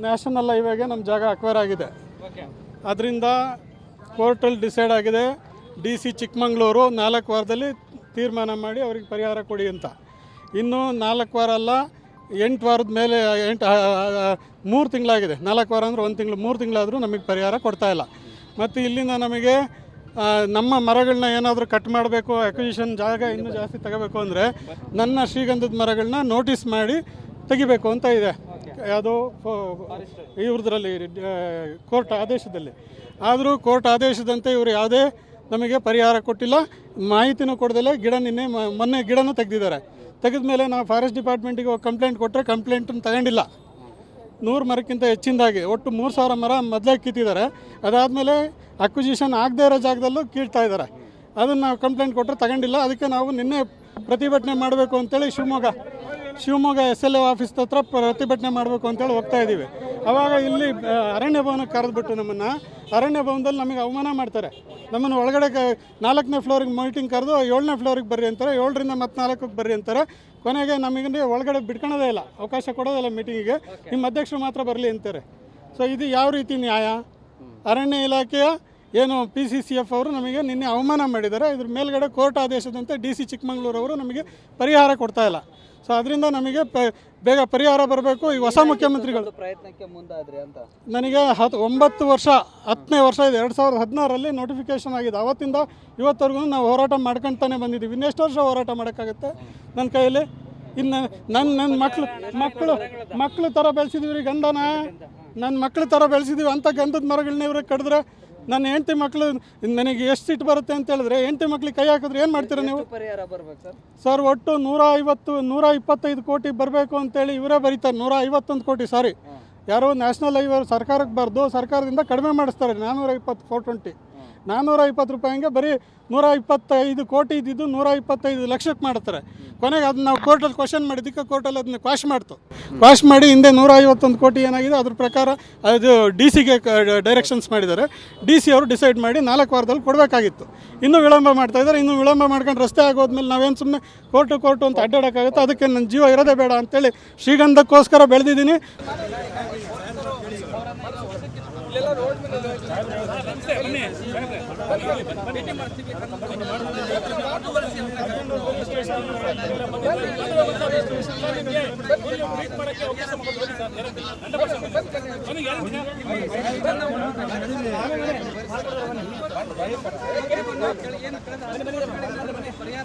National ಹೈವೇಗೆ ನಮ್ಮ ಜಾಗ acquire ಆಗಿದೆ. ಅದರಿಂದ ಕೋರ್ಟಲ್ಲಿ ಡಿಸೈಡ್ ಆಗಿದೆ, DC ಚಿಕ್ಕಮಂಗ್ಳೂರು 4 ವಾರದಲ್ಲಿ ತೀರ್ಮಾನ ಮಾಡಿ ಅವ್ರಿಗೆ ಪರಿಹಾರ ಕೊಡಿ ಅಂತ. ಇನ್ನೂ 4 ವಾರ ಅಲ್ಲ, 8 ವಾರದ ಮೇಲೆ 3 ತಿಂಗಳಾಗಿದೆ. 4 ವಾರ ಅಂದರೆ 1 ತಿಂಗಳು, 3 ತಿಂಗಳಾದರೂ ನಮಗೆ ಪರಿಹಾರ ಕೊಡ್ತಾಯಿಲ್ಲ. ಮತ್ತು ಇಲ್ಲಿಂದ ನಮಗೆ ನಮ್ಮ ಮರಗಳನ್ನ ಏನಾದರೂ ಕಟ್ ಮಾಡಬೇಕು, ಅಕ್ವಿಸಿಷನ್ ಜಾಗ ಇನ್ನೂ ಜಾಸ್ತಿ ತಗೋಬೇಕು ಅಂದರೆ ನನ್ನ ಶ್ರೀಗಂಧದ ಮರಗಳನ್ನ ನೋಟಿಸ್ ಮಾಡಿ ತೆಗಿಬೇಕು ಅಂತ ಇದೆ. ಯಾವುದೋ ಇವ್ರದ್ರಲ್ಲಿ ಕೋರ್ಟ್ ಆದೇಶದಲ್ಲಿ. ಆದರೂ ಕೋರ್ಟ್ ಆದೇಶದಂತೆ ಇವರು ಯಾವುದೇ ನಮಗೆ ಪರಿಹಾರ ಕೊಟ್ಟಿಲ್ಲ, ಮಾಹಿತಿನೂ ಕೊಡದಲ್ಲೇ ಮೊನ್ನೆ ಗಿಡನೂ ತೆಗೆದಿದ್ದಾರೆ. ತೆಗೆದ ಮೇಲೆ ನಾವು ಫಾರೆಸ್ಟ್ ಡಿಪಾರ್ಟ್ಮೆಂಟಿಗೆ ಹೋಗಿ ಕಂಪ್ಲೇಂಟ್ ಕೊಟ್ಟರೆ ಕಂಪ್ಲೇಂಟನ್ನು ತಗೊಂಡಿಲ್ಲ. 100 ಮರಕ್ಕಿಂತ ಹೆಚ್ಚಿಂದಾಗಿ ಒಟ್ಟು 3000 ಮರ ಮೊದಲೇ ಕಿತ್ತಿದ್ದಾರೆ. ಅದಾದಮೇಲೆ ಅಕ್ವಿಸಿಷನ್ ಆಗದೇ ಇರೋ ಜಾಗದಲ್ಲೂ ಕೀಳ್ತಾ ಇದ್ದಾರೆ. ಅದನ್ನು ನಾವು ಕಂಪ್ಲೇಂಟ್ ಕೊಟ್ಟರೆ ತಗೊಂಡಿಲ್ಲ. ಅದಕ್ಕೆ ನಾವು ನಿನ್ನೆ ಪ್ರತಿಭಟನೆ ಮಾಡಬೇಕು ಅಂತೇಳಿ ಶಿವಮೊಗ್ಗ SLO ಆಫೀಸ್ ಹತ್ರ ಪ್ರತಿಭಟನೆ ಮಾಡಬೇಕು ಅಂತೇಳಿ ಹೋಗ್ತಾ ಇದ್ದೀವಿ. ಆವಾಗ ಇಲ್ಲಿ ಅರಣ್ಯ ಭವನಕ್ಕೆ ಕರೆದುಬಿಟ್ಟು ನಮ್ಮನ್ನು ಅರಣ್ಯ ಭವನದಲ್ಲಿ ನಮಗೆ ಅವಮಾನ ಮಾಡ್ತಾರೆ. ನಮ್ಮನ್ನು ಒಳಗಡೆ 4ನೇ ಫ್ಲೋರಿಗೆ ಮೀಟಿಂಗ್ ಕರೆದು 7ನೇ ಫ್ಲೋರಿಗೆ ಬರ್ರಿ ಅಂತಾರೆ, 7ರಿಂದ ಮತ್ತೆ 4ಕ್ಕೆ ಬರ್ರಿ ಅಂತಾರೆ. ಕೊನೆಗೆ ನಮಗೆ ಒಳಗಡೆ ಬಿಡ್ಕೊಳ್ಳೋದೇ ಇಲ್ಲ, ಅವಕಾಶ ಕೊಡೋದಿಲ್ಲ ಮೀಟಿಂಗಿಗೆ. ನಿಮ್ಮ ಅಧ್ಯಕ್ಷರು ಮಾತ್ರ ಬರಲಿ ಅಂತಾರೆ. ಸೊ ಇದು ಯಾವ ರೀತಿ ನ್ಯಾಯ? ಅರಣ್ಯ ಇಲಾಖೆಯ ಏನು PCCF ಅವರು ನಮಗೆ ನಿನ್ನೆ ಅವಮಾನ ಮಾಡಿದ್ದಾರೆ. ಇದ್ರ ಮೇಲ್ಗಡೆ ಕೋರ್ಟ್ ಆದೇಶದಂತೆ DC ಚಿಕ್ಕಮಂಗ್ಳೂರು ಅವರು ನಮಗೆ ಪರಿಹಾರ ಕೊಡ್ತಾ ಇಲ್ಲ. ಸೊ ಅದರಿಂದ ನಮಗೆ ಬೇಗ ಪರಿಹಾರ ಬರಬೇಕು. ಈ ಹೊಸ ಮುಖ್ಯಮಂತ್ರಿಗಳು ಪ್ರಯತ್ನಕ್ಕೆ ಮುಂದಾದ್ರಿ ಅಂತ ನನಗೆ 9 ವರ್ಷ 10ನೇ ವರ್ಷ ಇದೆ. 2016ರಲ್ಲಿ ನೋಟಿಫಿಕೇಶನ್ ಆಗಿದೆ. ಅವತ್ತಿಂದ ಇವತ್ತವರೆಗೂ ನಾವು ಹೋರಾಟ ಮಾಡ್ಕೊತಾನೆ ಬಂದಿದ್ದೀವಿ. ಇನ್ನೆಷ್ಟು ವರ್ಷ ಹೋರಾಟ ಮಾಡೋಕ್ಕಾಗುತ್ತೆ ನನ್ನ ಕೈಯಲ್ಲಿ? ಇನ್ನು ನನ್ನ ಮಕ್ಕಳು ಥರ ಬೆಳೆಸಿದ್ದೀವಿ ರೀ ಗಂಧನ. ನನ್ನ ಮಕ್ಕಳ ಥರ ಬೆಳೆಸಿದ್ದೀವಿ. ಅಂಥ ಗಂಧದ ಮರಗಳನ್ನ ಇವ್ರಿಗೆ ಕಡಿದ್ರೆ ನನ್ನ ಹೆಂಡತಿ ಮಕ್ಕಳು ನನಗೆ ಎಷ್ಟು ಸಿಟ್ಟು ಬರುತ್ತೆ ಅಂತ ಹೇಳಿದ್ರೆ, ಹೆಂಡತಿ ಮಕ್ಳಿಗೆ ಕೈ ಹಾಕಿದ್ರೆ ಏನು ಮಾಡ್ತೀರಾ ನೀವು? ಪರಿಹಾರ ಬರ್ಬೇಕು ಸರ್ ಒಟ್ಟು 125 ಕೋಟಿ ಬರಬೇಕು ಅಂತೇಳಿ ಇವರೇ ಬರೀತಾರೆ. 151 ಕೋಟಿ ಸಾರಿ, ಯಾರೋ ನ್ಯಾಷನಲ್ ಹೈವೇ ಸರ್ಕಾರಕ್ಕೆ ಬರೆದು ಸರ್ಕಾರದಿಂದ ಕಡಿಮೆ ಮಾಡಿಸ್ತಾರೆ. 420 420 420 ರೂಪಾಯಿಗೆ ಬರೀ 125 ಕೋಟಿ ಇದ್ದಿದ್ದು 125 ಲಕ್ಷಕ್ಕೆ ಮಾಡ್ತಾರೆ. ಕೊನೆಗೆ ಅದನ್ನ ನಾವು ಕೋರ್ಟಲ್ಲಿ ಕ್ವಶನ್ ಮಾಡಿದ್ದಕ್ಕೆ ಕೋರ್ಟಲ್ಲಿ ಅದನ್ನ ಕ್ವಾಶ್ ಮಾಡಿ ಹಿಂದೆ 151 ಕೋಟಿ ಏನಾಗಿದೆ ಅದ್ರ ಪ್ರಕಾರ ಅದು DCಗೆ ಡೈರೆಕ್ಷನ್ಸ್ ಮಾಡಿದ್ದಾರೆ. DC ಅವರು ಡಿಸೈಡ್ ಮಾಡಿ 4 ವಾರದಲ್ಲಿ ಕೊಡಬೇಕಾಗಿತ್ತು. ಇನ್ನೂ ವಿಳಂಬ ಮಾಡ್ತಾಯಿದ್ದಾರೆ. ಇನ್ನೂ ವಿಳಂಬ ಮಾಡ್ಕೊಂಡು ರಸ್ತೆ ಆಗೋದ್ಮೇಲೆ ನಾವೇನು ಸುಮ್ಮನೆ ಕೋರ್ಟು ಅಂತ ಅಡ್ಡಾಡೋಕ್ಕಾಗುತ್ತೆ? ಅದಕ್ಕೆ ನನ್ನ ಜೀವ ಇರೋದೇ ಬೇಡ ಅಂತೇಳಿ ಶ್ರೀಗಂಧಕ್ಕೋಸ್ಕರ ಬೆಳೆದಿದ್ದೀನಿ. ಪರಿಹಾರ